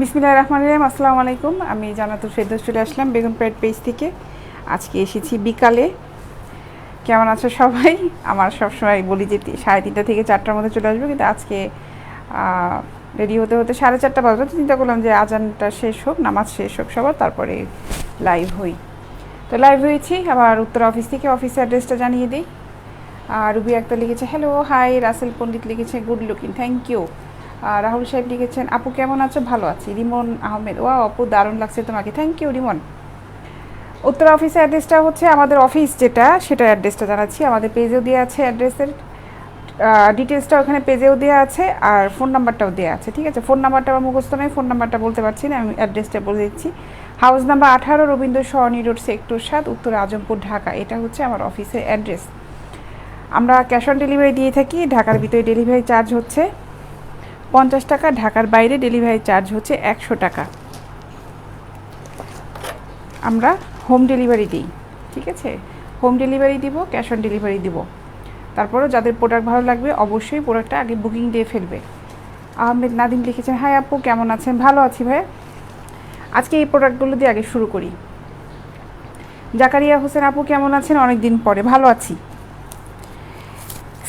বিসমিল্লাহির রহমানির রহিম। আসসালামু আলাইকুম। আমি জান্নাতুল ফেরদৌস চলে আসলাম বেগম প্যাড পেজ থেকে। আজকে এসেছি বিকালে। কেমন আছো সবাই? আমার সবসময় বলি যে 3:30 থেকে 4টার মধ্যে চলে আসবো, কিন্তু আজকে রেডি হতে হতে 4:30 বাজলো। তো চিন্তা করলাম যে আজানটা শেষ হোক, নামাজ শেষ হোক সবার, তারপরে লাইভ হই। তো লাইভ হয়েছি। আবার উত্তর অফিস থেকে অফিসের অ্যাড্রেসটা জানিয়ে দিই। রুবি আক্তার লিখেছে হ্যালো হাই। রাসেল পণ্ডিত লিখেছে good looking, thank you. Rahul সাহেব লিখেছেন আপু কেমন আছো? ভালো আছি। রিমন আহমেদ, ওয়া আপু দারুণ লাগছে তোমাকে, থ্যাংক ইউ রিমন। উত্তর অফিসের অ্যাড্রেসটা হচ্ছে আমাদের অফিস যেটা, সেটার অ্যাড্রেসটা জানাচ্ছি। আমাদের পেজেও দেওয়া আছে অ্যাড্রেসের ডিটেলসটা, ওখানে পেজেও দেওয়া আছে, আর ফোন নাম্বারটাও দেওয়া আছে। ঠিক আছে, ফোন নাম্বারটা আমার মুখস্থ নয়, ফোন নাম্বারটা বলতে পারছি না, আমি অ্যাড্রেসটা বলে দিচ্ছি। হাউস নাম্বার 18, রবীন্দ্র সরণি রোড, সেক্টর 7, উত্তর আজমপুর, ঢাকা। এটা হচ্ছে আমার অফিসের অ্যাড্রেস। আমরা ক্যাশ অন ডেলিভারি দিয়ে থাকি। ঢাকার ভিতরে ডেলিভারি চার্জ হচ্ছে 50 টাকা, ঢাকার বাইরে ডেলিভারি চার্জ হচ্ছে 100 টাকা। আমরা হোম ডেলিভারি দিই। ঠিক আছে, হোম ডেলিভারি দিব, ক্যাশ অন ডেলিভারি দিব। তারপরেও যাদের প্রোডাক্ট ভালো লাগবে অবশ্যই প্রোডাক্টটা আগে বুকিং দিয়ে ফেলবে। আহমেদ নাদিম লিখেছেন হাই আপু কেমন আছেন? ভালো আছি ভাই। আজকে এই প্রোডাক্টগুলো দিয়ে আগে শুরু করি। জাকারিয়া হোসেন আপু কেমন আছেন? অনেক দিন পরে। ভালো আছি।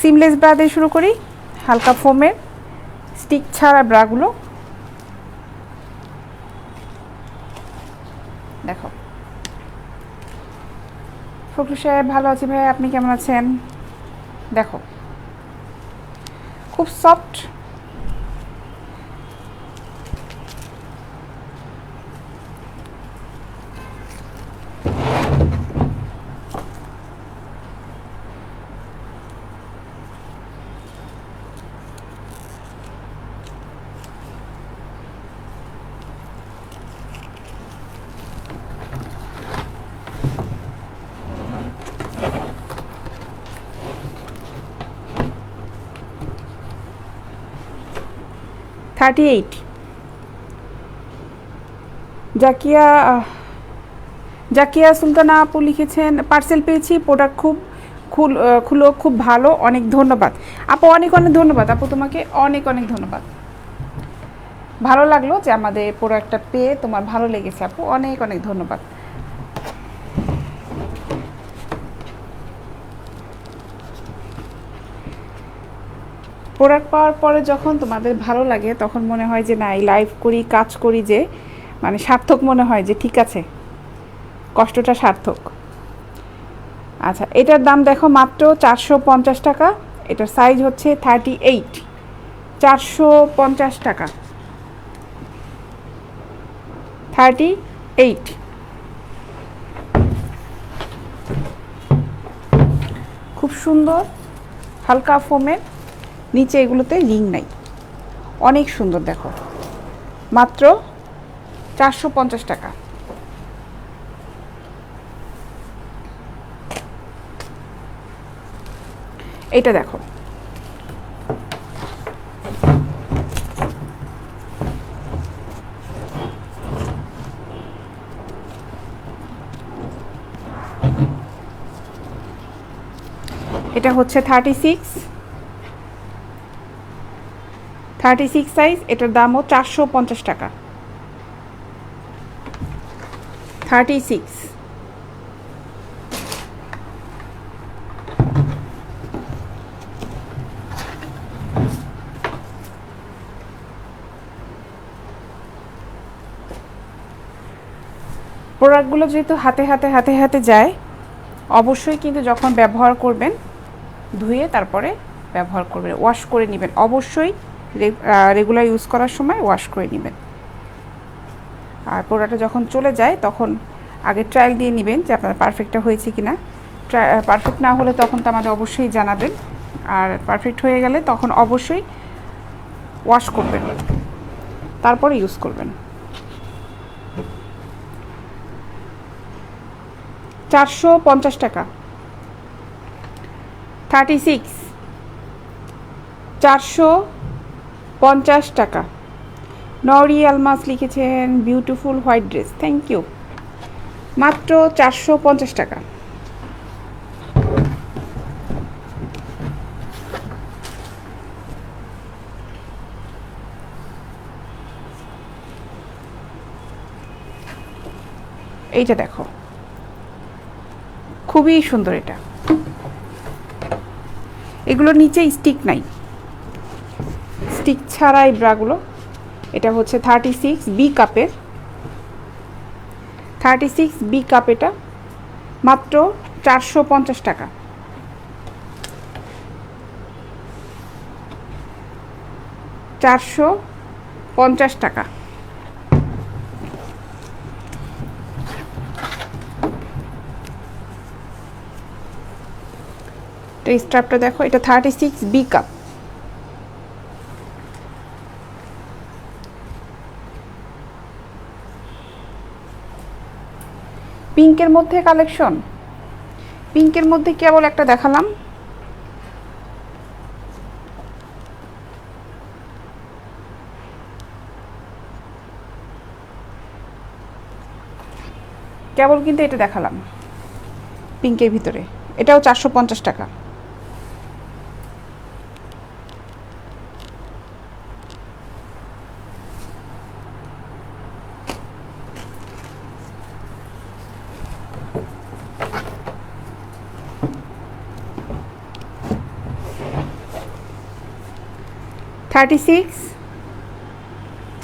সিমলেস ব্রা দিয়ে শুরু করি। হালকা ফোমের স্টিক ছাড়া ব্রাগুলো দেখো। ফখরুল সাহেব ভালো আছি ভাই, আপনি কেমন আছেন? দেখো খুব সফট, $38। জাকিয়া জাকিয়া সুলতানা আপু লিখেছেন পার্সেল পেয়েছি, প্রোডাক্ট খুলো খুব ভালো, অনেক ধন্যবাদ আপু। অনেক অনেক ধন্যবাদ আপু, তোমাকে অনেক অনেক ধন্যবাদ। ভালো লাগলো যে আমাদের প্রোডাক্টটা পেয়ে তোমার ভালো লেগেছে আপু, অনেক অনেক ধন্যবাদ। প্রোডাক্ট পাওয়ার পরে যখন তোমাদের ভালো লাগে তখন মনে হয় যে না, এই লাইভ করি, কাজ করি, যে মানে সার্থক মনে হয়, যে ঠিক আছে কষ্টটা সার্থক। আচ্ছা, এটার দাম দেখো মাত্র 450 টাকা। এটার সাইজ হচ্ছে 38। 450 টাকা, 38। খুব সুন্দর হালকা ফোমের, নিচে এগুলোতে রিং নাই, অনেক সুন্দর। দেখো মাত্র 450 টাকা। এটা দেখো, এটা হচ্ছে 36 সাইজ। এটার দামও 450 টাকা। 36। প্রোডাক্টগুলো যেহেতু হাতে হাতে হাতে হাতে যায়, অবশ্যই কিন্তু যখন ব্যবহার করবেন ধুয়ে তারপরে ব্যবহার করবেন, ওয়াশ করে নেবেন। অবশ্যই রেগুলার ইউজ করার সময় ওয়াশ করে নেবেন। আর প্রোডাক্টটা যখন চলে যায় তখন আগে ট্রায়াল দিয়ে নেবেন যে আপনার পারফেক্টটা হয়েছে কি না। পারফেক্ট না হলে তখন তো আমাদের অবশ্যই জানাবেন, আর পারফেক্ট হয়ে গেলে তখন অবশ্যই ওয়াশ করবেন, তারপরে ইউজ করবেন। 450 টাকা। 36, 450 টাকা। নরি আলমাস লিখেছেন beautiful white dress, thank you. মাত্র 450 টাকা। এইটা দেখো, খুবই সুন্দর। এটা এগুলোর নিচে স্টিক নাই, স্টিক ছাড়া এই ব্রাগুলো। এটা হচ্ছে 36B কাপের, 36B কাপ। এটা মাত্র 450 টাকা। 450 টাকা। এই স্ট্র্যাপটা দেখো, এটা 36B কাপ। পিঙ্কের মধ্যে কালেকশন, পিঙ্কের মধ্যে কেবল একটা দেখালাম। কেবল কিন্তু এটা দেখালাম পিঙ্কের ভিতরে, এটাও 450 টাকা।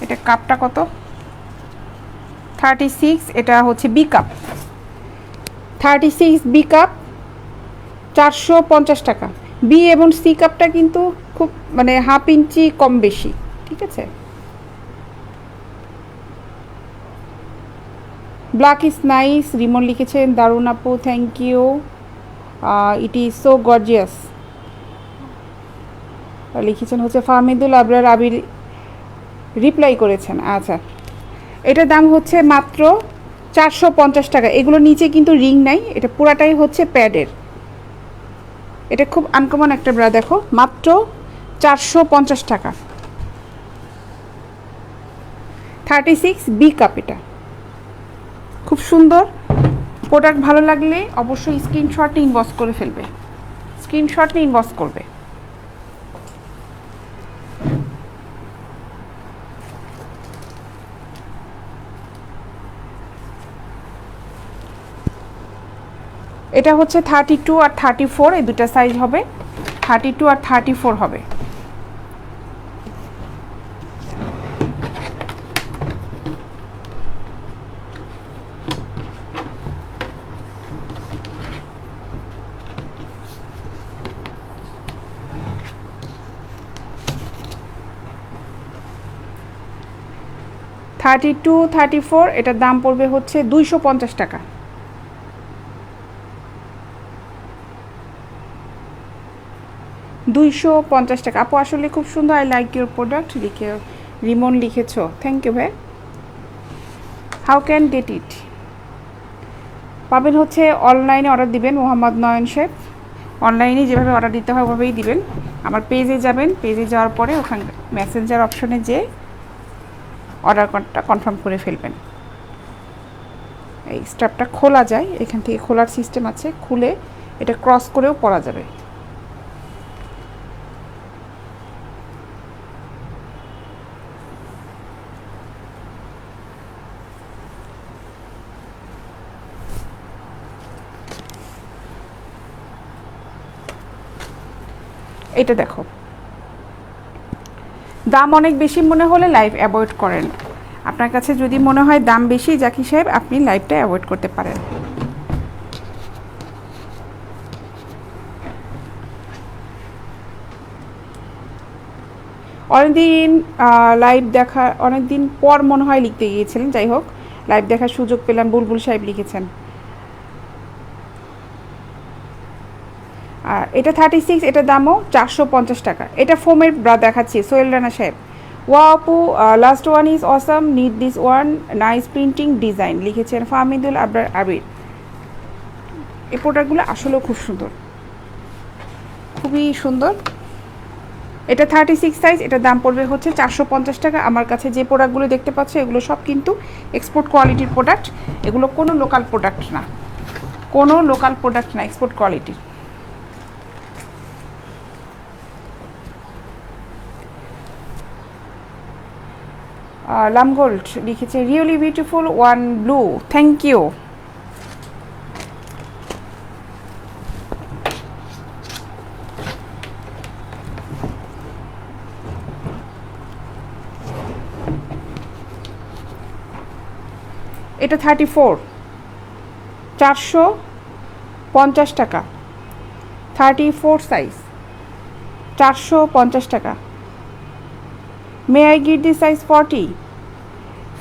এটা কাপটা কত? 36, এটা হচ্ছে বি কাপ। 36B কাপ 450 টাকা। বি এবং সি কাপটা কিন্তু খুব মানে হাফ ইঞ্চি কম বেশি, ঠিক আছে। ব্ল্যাক ইজ নাইস, রিমন লিখেছেন, দারুণ আপু, thank you, it is so gorgeous. লিখেছেন হচ্ছে ফাহমিদুল আবরার আবির, রিপ্লাই করেছেন। আচ্ছা, এটার দাম হচ্ছে মাত্র 450 টাকা। এগুলো নিচে কিন্তু রিং নাই, এটা পুরাটাই হচ্ছে প্যাডের। এটা খুব আনকমন একটা ব্রা, দেখো মাত্র 450 টাকা। 36B cup. এটা খুব সুন্দর প্রোডাক্ট। ভালো লাগলে অবশ্যই স্ক্রিনশট নিয়ে ইনবক্স করে ফেলবে, স্ক্রিনশট নিয়ে ইনবক্স করবে। এটা হচ্ছে 32 আর 34, এই দুটা সাইজ হবে। 32 আর 34 হবে। থার্টি টু 34, এটার দাম পড়বে হচ্ছে 250 টাকা। 250 টাকা। আপু আসলে খুব সুন্দর, আই লাইক ইউর প্রোডাক্ট লিখে রিমন লিখেছ, থ্যাংক ইউ ভাই। How can get it? পাবেন হচ্ছে অনলাইনে অর্ডার দিবেন, মোহাম্মদ নয়ন শেখ। অনলাইনে যেভাবে অর্ডার দিতে হয় ওভাবেই দিবেন। আমার পেজে যাবেন, পেজে যাওয়ার পরে ওখানে মেসেঞ্জার অপশনে যে অর্ডারটা কনফার্ম করে ফেলবেন। এই স্ট্র্যাপটা খোলা যায়, এখান থেকে খোলার সিস্টেম আছে, খুলে এটা ক্রস করেও পরা যাবে। এটা দেখো, দাম অনেক বেশি মনে হলে লাইভ অ্যাভয়েড করেন। আপনার কাছে যদি মনে হয় দাম বেশি জাকি সাহেব, আপনি লাইভটা অ্যাভয়েড করতে পারেন। অনেকদিন লাইভ দেখা, অনেকদিন পর মনে হয় লিখতে গিয়েছিলেন, যাই হোক লাইভ দেখার সুযোগ পেলাম। বুলবুল সাহেব লিখেছেন। আর এটা 36, এটার দামও 450 টাকা। এটা ফোমের ব্রা দেখাচ্ছি, সোহেল রানা সাহেব। ওয়া আপু, last one is awesome, need this one, nice printing design লিখেছেন ফাহমিদুল আবরার আবির। এই প্রোডাক্টগুলো আসলেও খুব সুন্দর, খুবই সুন্দর। এটা 36 সাইজ, এটার দাম পড়বে হচ্ছে 450 টাকা। আমার কাছে যে প্রোডাক্টগুলো দেখতে পাচ্ছ এগুলো সব কিন্তু এক্সপোর্ট কোয়ালিটির প্রোডাক্ট। এগুলো কোনো লোকাল প্রোডাক্ট না, কোনো লোকাল প্রোডাক্ট না, এক্সপোর্ট কোয়ালিটির। লামগোল্ড লিখেছে really beautiful one blue, thank you. এটা 34, 450 টাকা। 34 সাইজ, 450 টাকা। May I give this size 40?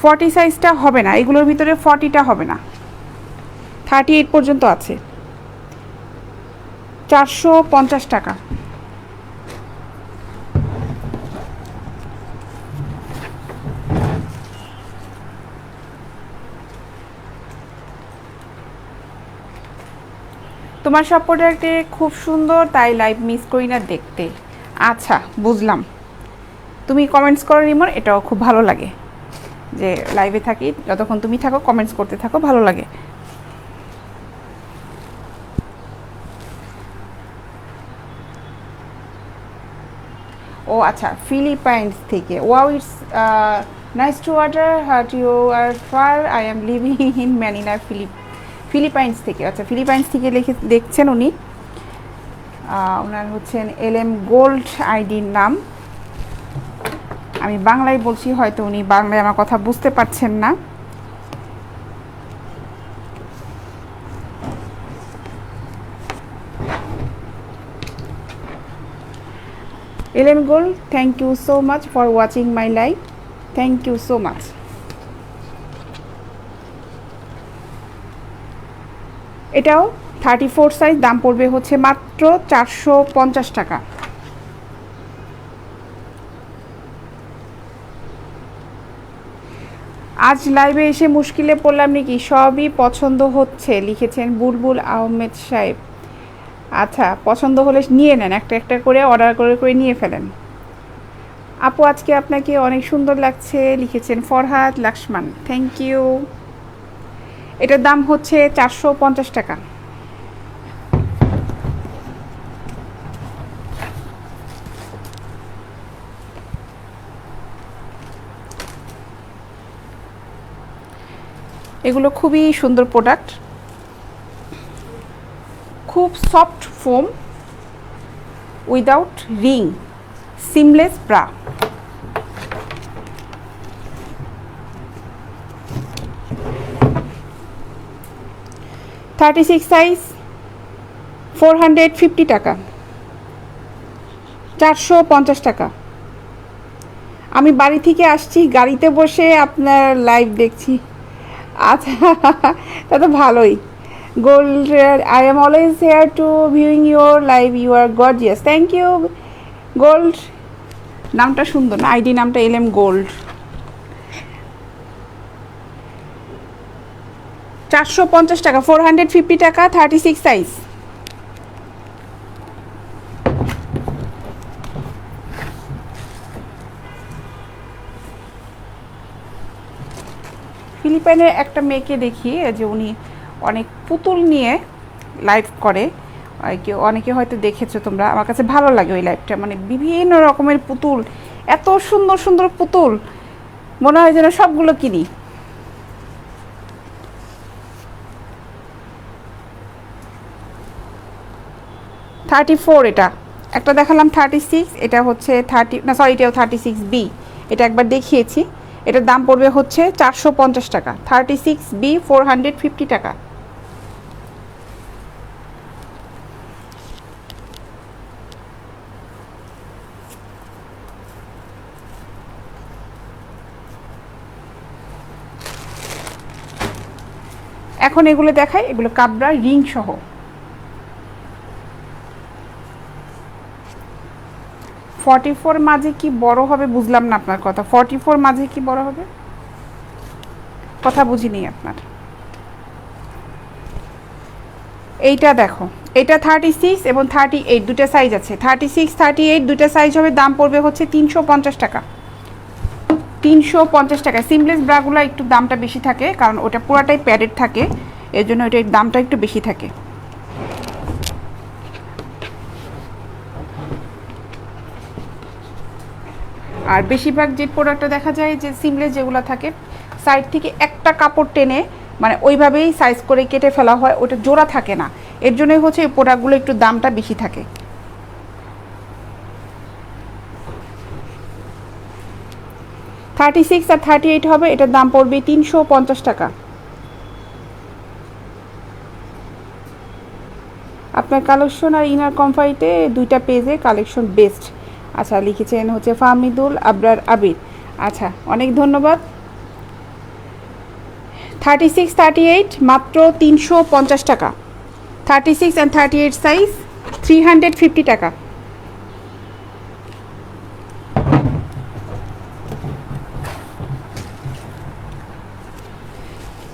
40 সাইজটা হবে না, এগুলোর ভিতরে 40টা হবে না। 38 পর্যন্ত আছে, 450 টাকা। তোমার সব প্রোডাক্টে খুব সুন্দর, তাই লাইভ মিস করি না দেখতে। আচ্ছা, বুঝলাম। তুমি কমেন্টস করো রিমন, এটাও খুব ভালো লাগে যে লাইভে থাকি, যতক্ষণ তুমি থাকো কমেন্টস করতে থাকো, ভালো লাগে। ও আচ্ছা, ফিলিপাইন্স থেকে। Wow, it's nice to water heart you are far, I am living in Manila, Philippines থেকে। আচ্ছা, ফিলিপাইন্স থেকে লিখে দেখছেন উনি। ওনার হচ্ছেন LM গোল্ড আইডির নাম। আমি বাংলায় বলছি, হয়তো উনি বাংলায় আমার কথা বুঝতে পারছেন না। LM gold, thank you so much for watching my live, thank you so much. এটাও 34 সাইজ, দাম পড়বে হচ্ছে মাত্র 450 টাকা। আজ লাইভে এসে মুশকিলে পড়লাম নাকি, সবই পছন্দ হচ্ছে, লিখেছেন বুলবুল আহমেদ সাহেব। আচ্ছা, পছন্দ হলে নিয়ে নেন, একটা একটা করে অর্ডার করে করে নিয়ে ফেলেন। আপু আজকে আপনাকে অনেক সুন্দর লাগছে, লিখেছেন ফরহাদ লক্ষ্মণ, থ্যাংক ইউ। এটার দাম হচ্ছে 450 টাকা। এগুলো খুবই সুন্দর প্রোডাক্ট, খুব soft foam, without ring, seamless bra. Thirty six size, 450 টাকা, 450 টাকা। আমি বাড়ি থেকে আসছি, গাড়িতে বসে আপনার লাইভ দেখছি। আচ্ছা, তা তো ভালোই। Gold, I am always here to viewing your live, you are gorgeous, thank you gold. নামটা সুন্দর না, আইডি নামটা LM গোল্ড। 450 টাকা, 450 টাকা, 36 সাইজ। ফিলিপাইনের একটা মেয়েকে দেখি যে উনি অনেক পুতুল নিয়ে লাইভ করে, অনেকে হয়তো দেখেছো তোমরা। আমার কাছে ভালো লাগে ওই লাইভটা, মানে বিভিন্ন রকমের পুতুল, এত সুন্দর সুন্দর পুতুল, মনে হয় যেন সবগুলো কিনি। থার্টি ফোর, এটা একটা দেখালাম 36, এটা হচ্ছে 30 না, সরি, এটাও 36B, এটা একবার দেখিয়েছি। এটার দাম পড়বে হচ্ছে 450 টাকা। 36B 450 টাকা। এখন এগুলো দেখাই, এগুলো কাবরা রিং সহ। ফর্টি ফোর মাঝে কি বড় হবে, বুঝলাম না আপনার কথা। 44 মাঝে কি বড় হবে, কথা বুঝিনি আপনার। এইটা দেখো, এটা 36 এবং 38 দুটো সাইজ আছে। 36 38 দুটো সাইজ হবে, দাম পড়বে হচ্ছে 350 টাকা। 350 টাকা। সিমলেস ব্রাগুলো একটু দামটা বেশি থাকে, কারণ ওটা পুরাটাই প্যাডেড থাকে, এর জন্য ওটার দামটা একটু বেশি থাকে। আর বেশিরভাগ যে প্রোডাক্টটা দেখা যায় যে সিমলেস যেগুলো থাকে, সাইড থেকে একটা কাপড় টেনে মানে ওইভাবেই সাইজ করে কেটে ফেলা হয়, ওটা জোড়া থাকে না, এর জন্যই হচ্ছে এই প্রোডাক্টগুলো একটু দামটা বেশি থাকে। থার্টি সিক্স আর 38 হবে, এটার দাম পড়বে 350 টাকা। আপনার কালেকশন আর ইনার কমফাইটে দুইটা পেজে কালেকশন বেস্ট। আচ্ছা, লিখেছেন হচ্ছে ফাহমিদুল আবরার আবির। আচ্ছা, অনেক ধন্যবাদ। 36 38 মাত্র 350 টাকা। 36 অ্যান্ড 38 সাইজ 350 টাকা।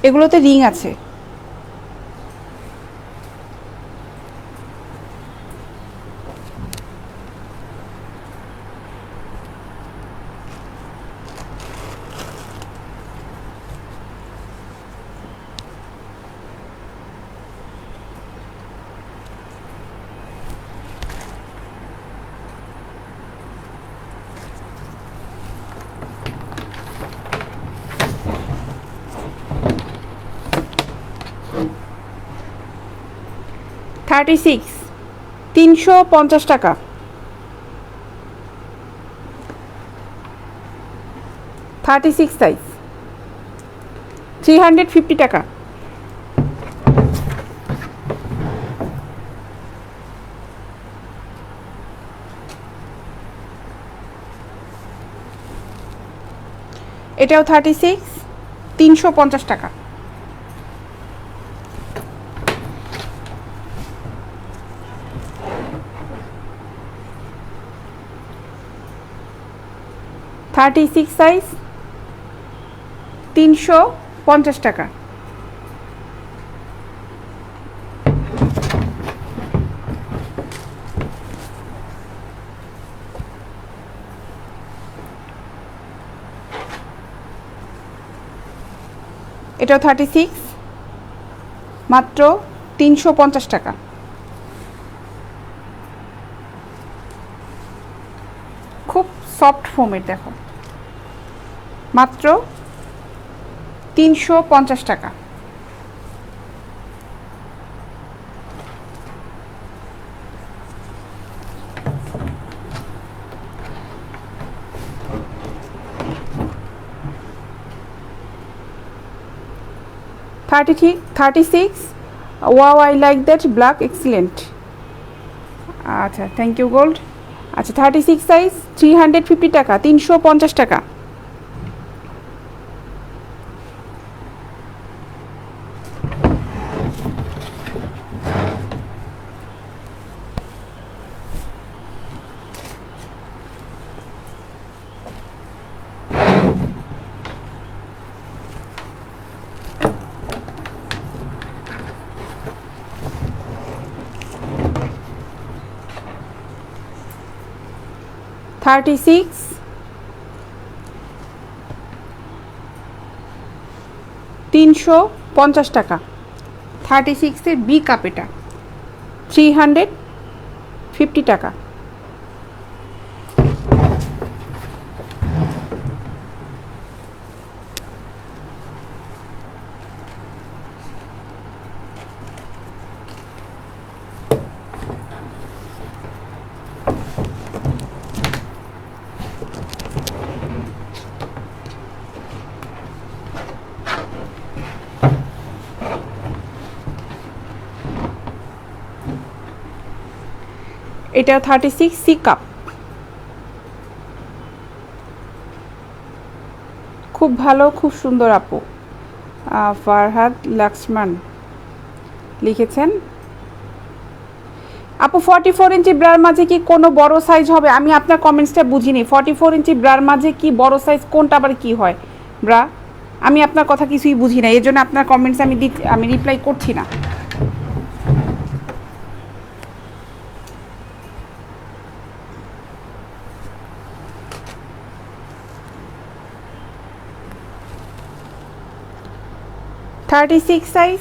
এগুলোতে রিং আছে। থার্টি সিক্স 350 টাকা। 36 সাইজ 350 টাকা। এটাও 36 350 টাকা। থার্টি সিক্স সাইজ 350 টাকা। এটাও 36 মাত্র 350 টাকা। খুব সফট ফোমের, দেখো, মাত্র 350 টাকা। Thirty six wow, I like that black, excellent. আচ্ছা, থ্যাংক ইউ গোল্ড। আচ্ছা, 36 সাইজ 350 টাকা, 350 টাকা। থার্টি সিক্স 350 টাকা। 36-এর বি কাপ, এটা 350 টাকা। এটা 36 সি কাপ, খুব ভালো, খুব সুন্দর আপু। ফারহাদ লক্ষ্মণ লিখেছেন, আপু 44 ইঞ্চি ব্রার মাঝে কি কোনো বড় সাইজ হবে? আমি আপনার কমেন্টসটা বুঝিনি। 44 ইঞ্চি ব্রার মাঝে কি বড় সাইজ, কোনটা আবার কি হয় ব্রা? আমি আপনার কথা কিছুই বুঝি না, এই জন্য আপনার কমেন্টস আমি রিপ্লাই করছি না। থার্টি সিক্স সাইজ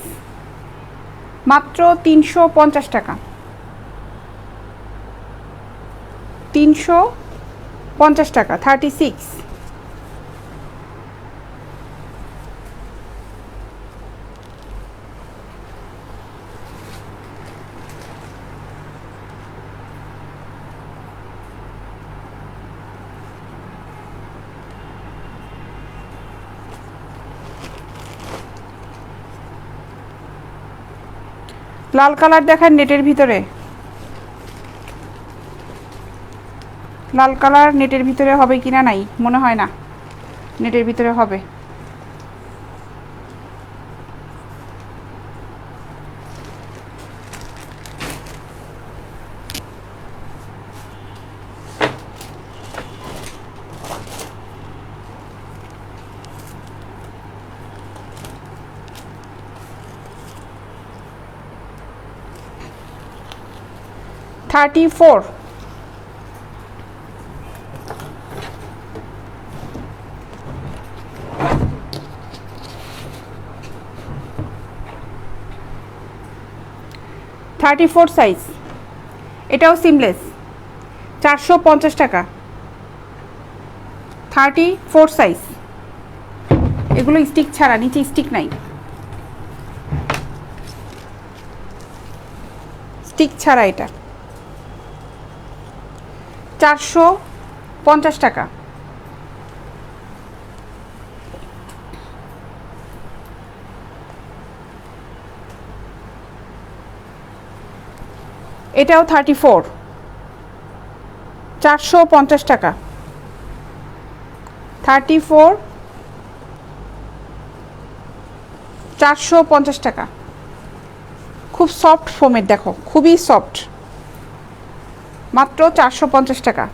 মাত্র 350 টাকা। 350 টাকা 36। লাল কালার দেখান নেটের ভিতরে, লাল কালার নেটের ভিতরে হবে কিনা, নাই মনে হয় না নেটের ভিতরে হবে। থার্টি ফোর, সাইজ, এটাও সিমলেস, 450 টাকা। 34 সাইজ, এগুলো স্টিক ছাড়া, নিচে স্টিক নাই, স্টিক ছাড়া এটা 450 টাকা। এটাও 34, 450 টাকা। 34, 450 টাকা। খুব সফট ফোমের, দেখো খুবই সফট, মাত্র 450 টাকা।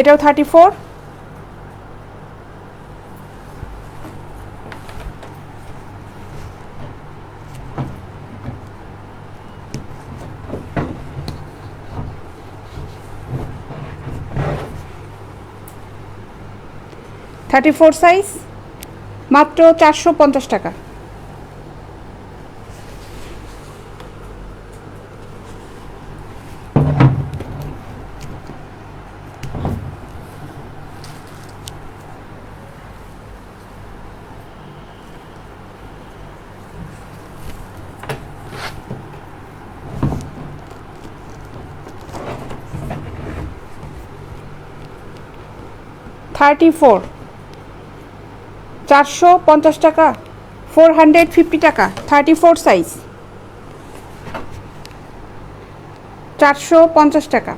এটাও 34, সাইজ, মাত্র 450 টাকা। থার্টি ফোর, 450 টাকা, 450 টাকা। 34 সাইজ, 450 টাকা।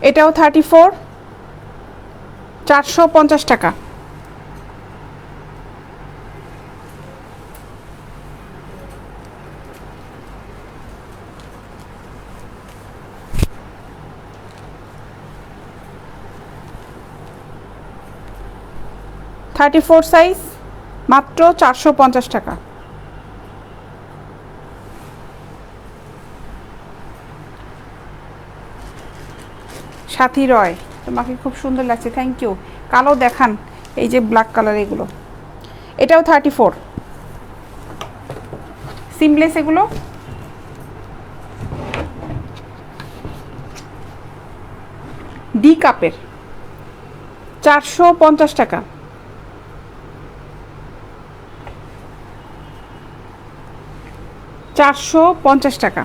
এটাও 34, 450 টাকা। থার্টি ফোর সাইজ, মাত্র 450 টাকা। সাথী রয়, তোমাকে খুব সুন্দর লাগছে, থ্যাংক ইউ। কালো দেখান, এই যে ব্ল্যাক কালার, এগুলো। এটাও 34, সিমলেস এগুলো। ডি কাপের, 450 টাকা। টাকা।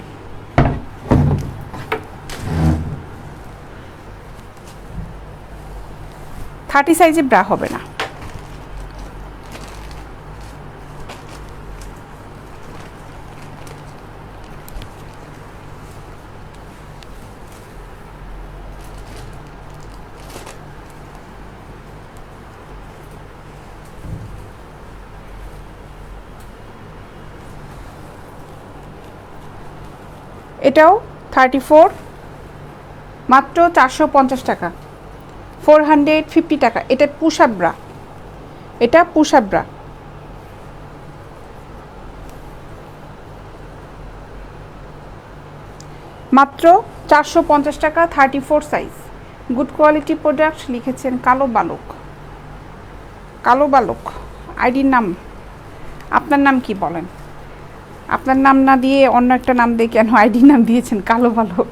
থার্টি সাইজে ব্রা হবে না। এটাও 34, মাত্র 450 টাকা। 450 টাকা। এটা পুশ আপ ব্রা, এটা পুশ আপ ব্রা। মাত্র 450 টাকা। 34 সাইজ, গুড কোয়ালিটি প্রোডাক্ট। লিখেছেন কালো বালক, কালো বালক। আইডির নাম, আপনার নাম কি বলেন? আপনার নাম না দিয়ে অন্য একটা নাম দিয়ে কেন আইডির নাম দিয়েছেন? কালো বালক।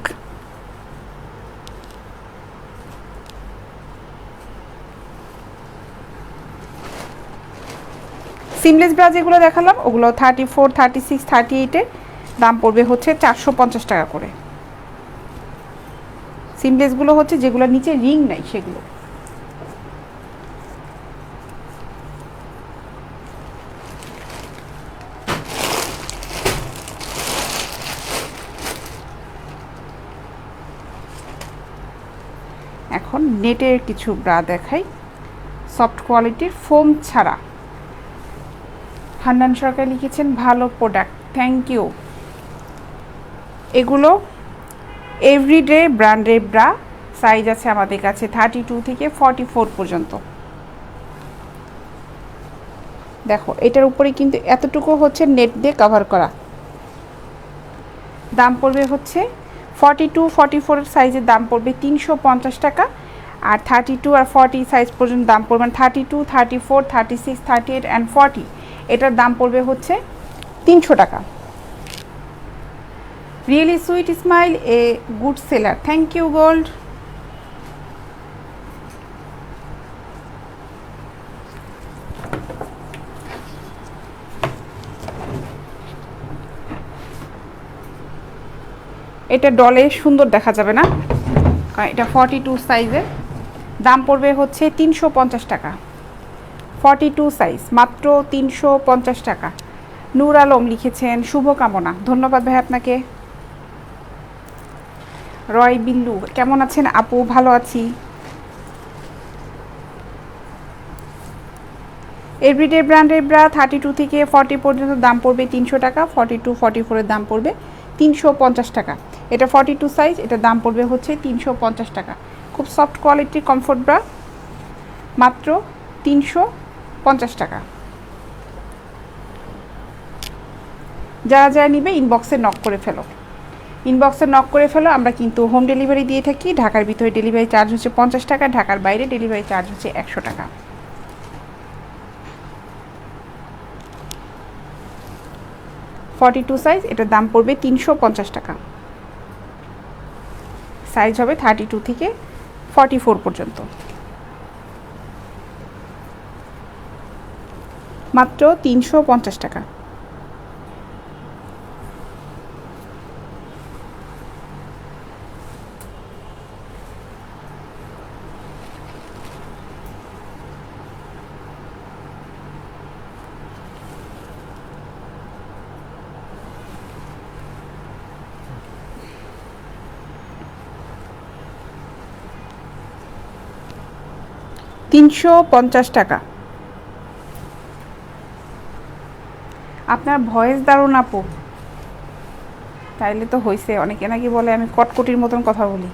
সিমলেস ব্রা যেগুলো দেখালাম ওগুলো 34, 36, 38-এর দাম পড়বে হচ্ছে 450 টাকা করে। সিমলেসগুলো হচ্ছে যেগুলো নিচে রিং নাই সেগুলো। এখন নেটের কিছু ব্রা দেখাই, সফট কোয়ালিটির, ফোম ছাড়া। হান্নান সরকার লিখেছেন ভালো প্রোডাক্ট, থ্যাংক ইউ। এগুলো এভরিডে ব্র্যান্ডের ব্রা, সাইজ আছে আমাদের কাছে 32 থেকে 44 পর্যন্ত। দেখো এটার উপরে কিন্তু এতটুকু হচ্ছে নেট দিয়ে কভার করা। দাম পড়বে হচ্ছে 42, 44 সাইজের দাম পড়বে 350 টাকা, আর 32 আর 40 সাইজ পর্যন্ত দাম পড়বে 32, 34, 36, 38 অ্যান্ড 40, এটার দাম পড়বে হচ্ছে 300 টাকা। Really sweet smile a good seller, thank you gold. এটা ডলে সুন্দর দেখা যাবে না, কারণ এটা 42 সাইজের, দাম পড়বে হচ্ছে 350 টাকা। 42 সাইজ মাত্র 350 টাকা। নূর আলম লিখেছেন শুভকামনা, ধন্যবাদ ভাই আপনাকে। রয় বিল্লু কেমন আছেন আপু? ভালো আছি। এভরিডে ব্র্যান্ডের ব্রা 32 থেকে 40 পর্যন্ত দাম পড়বে 300 টাকা। 42, 44-এর দাম পড়বে 350 টাকা। এটা 42 সাইজ, এটার দাম পড়বে হচ্ছে 350 টাকা। খুব সফট কোয়ালিটির কমফোর্ট ব্রা, মাত্র 350 টাকা। যারা যারা নিবে ইনবক্সে নক করে ফেলো, ইনবক্সে নক করে ফেলো। আমরা কিন্তু হোম ডেলিভারি দিয়ে থাকি। ঢাকার ভিতরে ডেলিভারি চার্জ হচ্ছে 50 টাকা, ঢাকার বাইরে ডেলিভারি চার্জ হচ্ছে 100 টাকা। 42 সাইজ, এটার দাম পড়বে 350 টাকা। সাইজ হবে 32 থেকে 44 পর্যন্ত, মাত্র 350 টাকা। $350 টাকা। আপনার ভয়েস দারুণ আপু, তাইলে তো হয়েছে। অনেকে নাকি বলে আমি কটকটির মতন কথা বলি।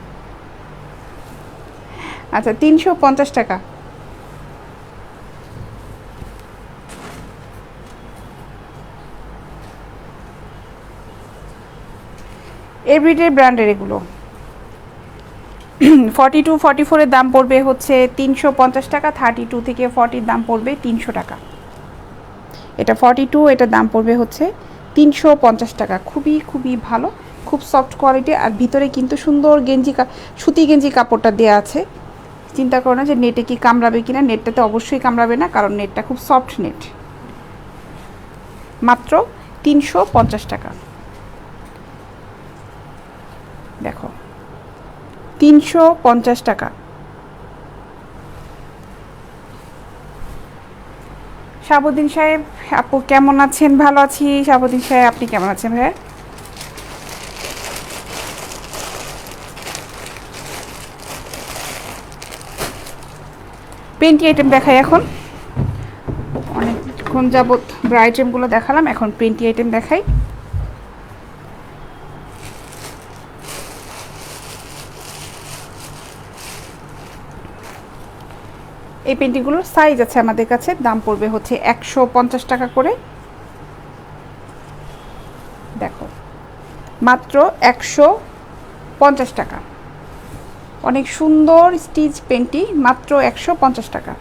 আচ্ছা 350 টাকা। এভরিডে ব্র্যান্ডের এগুলো 42, 44-এর দাম পড়বে হচ্ছে 350 টাকা। 32 থেকে 40-র দাম পড়বে 300 টাকা। এটা 42, এটার দাম পড়বে হচ্ছে 350 টাকা। খুবই খুবই ভালো, খুব সফট কোয়ালিটি, আর ভিতরে কিন্তু সুন্দর গেঞ্জি, সুতি গেঞ্জি কাপড়টা দেওয়া আছে। চিন্তা করো না যে নেটে কি কামড়াবে কিনা, নেটটাতে অবশ্যই কামড়াবে না, কারণ নেটটা খুব সফট নেট। মাত্র 350 টাকা। দেখো 350 টাকা। শাহাবুদ্দিন সাহেব আপু কেমন আছেন? ভালো আছি শাহাবুদ্দিন সাহেব, আপনি কেমন আছেন ভাইয়া? পেন্টি আইটেম দেখাই এখন। অনেকক্ষণ যাবত ব্রা আইটেমগুলো দেখালাম, এখন পেন্টি আইটেম দেখাই। এই পেন্টিংগুলোর সাইজ আছে আমাদের কাছে, দাম পড়বে হচ্ছে 150 টাকা করে। দেখো মাত্র 150 টাকা। অনেক সুন্দর স্টিচ পেন্টি, মাত্র 150 টাকা।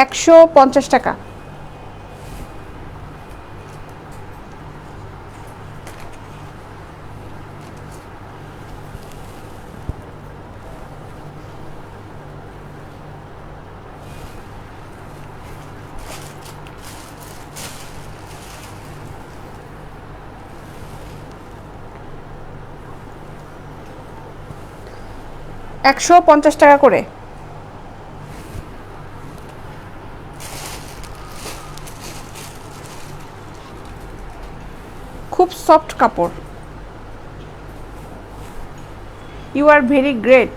150 টাকা। $150 করে। খুব সফট কাপড়। You are very great,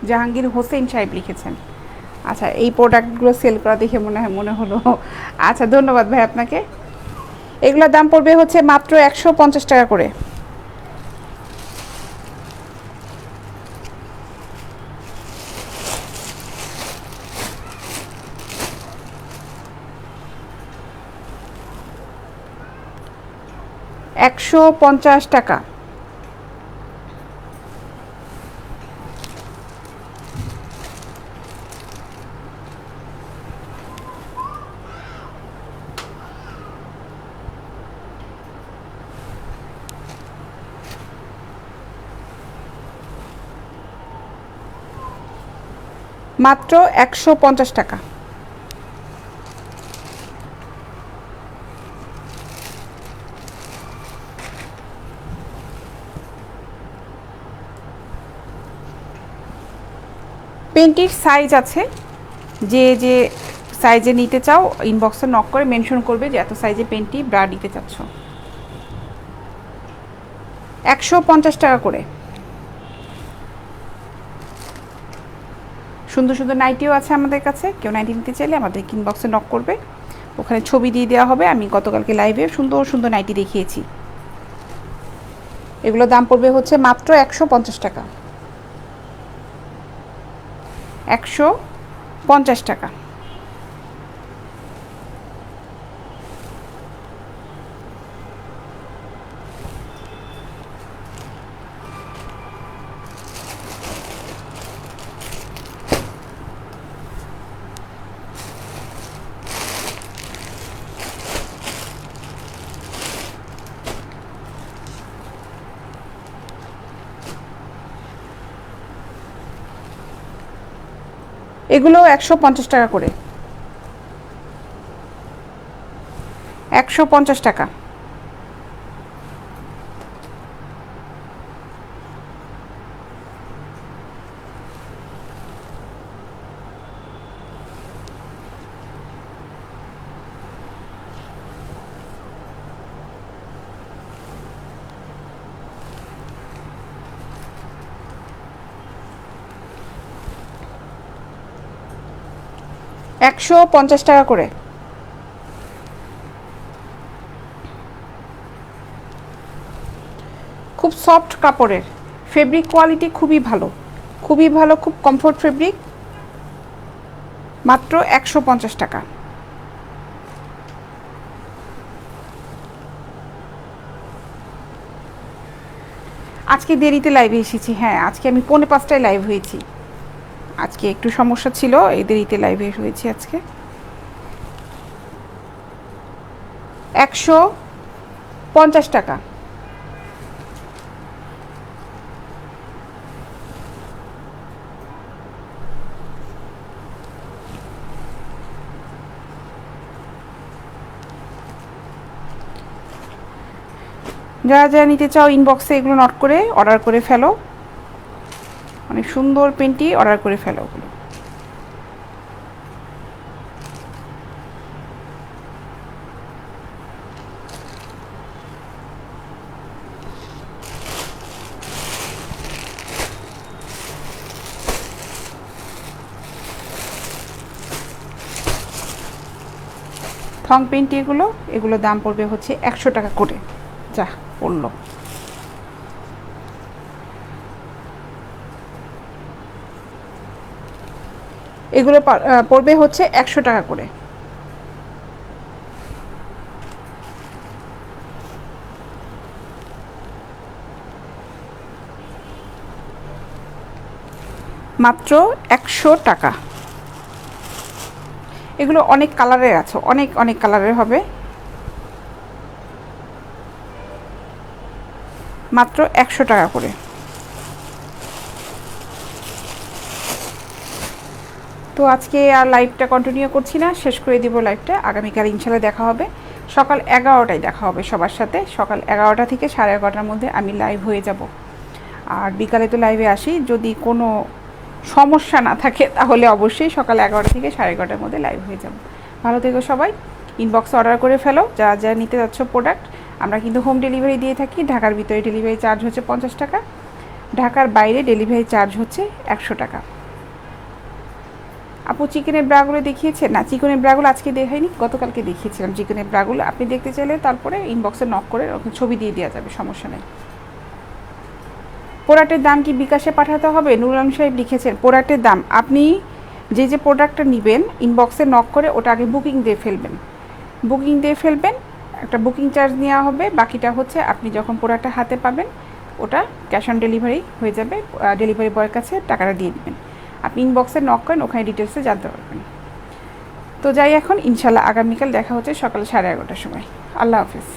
Jahangir Hossain সাহেব লিখেছেন। আচ্ছা, এই প্রোডাক্টগুলো সেল করা দেখে মনে হলো। আচ্ছা, ধন্যবাদ ভাই আপনাকে। এগুলোর দাম পড়বে হচ্ছে মাত্র 150 টাকা করে। $150। মাত্র 150 টাকা। পেন্টির সাইজ আছে, যে যে সাইজে নিতে চাও ইনবক্সে নক করে মেনশন করবে যে এত সাইজে পেন্টি ব্রা নিতে চাচ্ছ। 150 টাকা করে। সুন্দর সুন্দর নাইটিও আছে আমাদের কাছে, কেউ নাইটি নিতে চাইলে আমাদের ইনবক্সে নক করবে, ওখানে ছবি দিয়ে দেওয়া হবে। আমি গতকালকে লাইভে সুন্দর সুন্দর নাইটি দেখিয়েছি। এগুলো দাম পড়বে হচ্ছে মাত্র 150 টাকা। 150 টাকা। এগুলো 150 টাকা করে। 150 টাকা। $150 করে। খুব সফট কাপড়ের, ফেব্রিক কোয়ালিটি খুবই ভালো, খুবই ভালো, খুব কমফোর্ট ফেব্রিক। মাত্র 150 টাকা। আজকে দেরিতে লাইভে এসেছি। হ্যাঁ, আজকে আমি 4:45টায় লাইভ হয়েছি। আজকে একটু সমস্যা ছিল, এই দেরিতে লাইভে হয়েছি আজকে। 150 টাকা। যারা যারা নিতে চাও ইনবক্সে এগুলো নোট করে অর্ডার করে ফেলো। অনেক সুন্দর পেন্টি, অর্ডার করে ফেলো ওগুলো। থং পেন্টি এগুলো দাম পড়বে হচ্ছে 100 টাকা করে। যা পড়লো। এগুলো পড়বে হচ্ছে 100 টাকা করে। মাত্র 100 টাকা। এগুলো অনেক কালারের আছে, অনেক অনেক কালারের হবে। মাত্র 100 টাকা করে। তো আজকে আর লাইভটা কন্টিনিউ করছি না, শেষ করে দিব লাইভটা। আগামীকাল ইনশাল্লাহ দেখা হবে, সকাল 11টায় দেখা হবে সবার সাথে। সকাল 11টা থেকে 11:30টার মধ্যে আমি লাইভ হয়ে যাব। আর বিকালে তো লাইভে আসি, যদি কোনো সমস্যা না থাকে তাহলে অবশ্যই সকাল 11টা থেকে 11:30টার মধ্যে লাইভ হয়ে যাব। ভালো থেকো সবাই, ইনবক্সে অর্ডার করে ফেলো যা যা নিতে যাচ্ছ প্রোডাক্ট। আমরা কিন্তু হোম ডেলিভারি দিয়ে থাকি। ঢাকার ভিতরে ডেলিভারি চার্জ হচ্ছে 50 টাকা, ঢাকার বাইরে ডেলিভারি চার্জ হচ্ছে 100 টাকা। আপু চিকেনের ব্রাগুলো দেখিয়েছে না? চিকেনের ব্রাগুলো আজকে দেখাইনি, গতকালকে দেখিয়েছিলাম চিকেনের ব্রাগুলো। আপনি দেখতে চাইলে তারপরে ইনবক্সে নক করে ছবি দিয়ে দেওয়া যাবে, সমস্যা নেই। প্রোডাক্টের দাম কি বিকাশে পাঠাতে হবে? নুরুল আলম সাহেব লিখেছেন প্রোডাক্টের দাম আপনি যে প্রোডাক্টটা নেবেন ইনবক্সে নক করে ওটা আগে বুকিং দিয়ে ফেলবেন। বুকিং দিয়ে ফেলবেন, একটা বুকিং চার্জ নেওয়া হবে, বাকিটা হচ্ছে আপনি যখন প্রোডাক্টটা হাতে পাবেন ওটা ক্যাশ অন ডেলিভারি হয়ে যাবে, ডেলিভারি বয়ের কাছে টাকাটা দিয়ে দেবেন। আপনি ইনবক্সে নক করেন, ওখানে ডিটেলসে জানতে পারবেন। তো যাই এখন, ইনশাল্লাহ আগামীকাল দেখা হচ্ছে সকাল 11:30টার সময়। আল্লাহ হাফিজ।